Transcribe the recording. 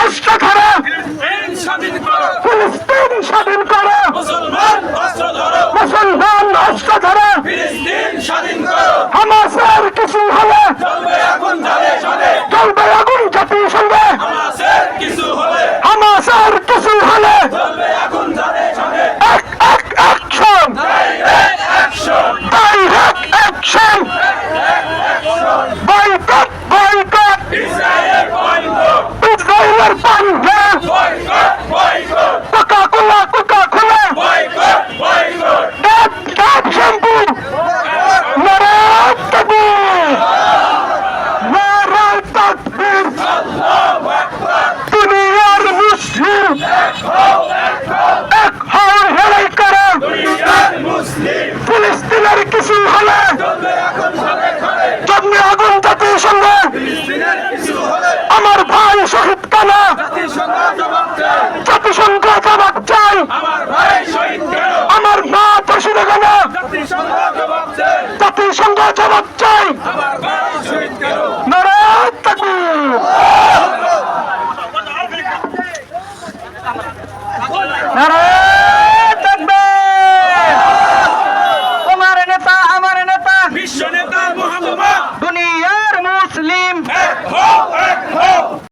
অস্ত্র ধরো, ফিলিস্তিন স্বাধীন করো, ফিলিস্তিন স্বাধীন করো, মুসলমান অস্ত্র ধরো, মুসলমান অস্ত্র ধরো, ফিলিস্তিন স্বাধীন করো, হামাসের কিছু হলে চলবে আগুন ঝরে ঝরে, চলবে আগুন জাতিসংঘে, হামাসের কিছু হলে হামাসের কিছু হলে চলবে আগুন ঝরে ঝরে, action, direct action, direct action, boycott, boycott, Israel boycott, ইসরায়েলের পান্ডে, boycott, boycott, Coca Cola, Coca Cola, boycott, boycott, Dove shampoo, নারায় তাকবীর, নারায় তাকবীর, আল্লাহু আকবার, দুনিয়ার মুসলিম এক হও, এক হও, লড়াই করো, দুনিয়ার মুসলিম, ফিলিস্তিনের কিছু হলে চলবে আগুন ঝরে ঝরে, জন্মে আগুন জাতিসংঘে, ফিলিস্তিনের কিছু হলে আমার ভাই শহীদ কেন, জাতিসংঘ জবাব দেয়, জাতিসংঘ জবাব চাই, আমার ভাই শহীদ কেন, আমার মা দোষী কেন, জাতিসংঘ জবাব দেয়, জাতিসংঘ জবাব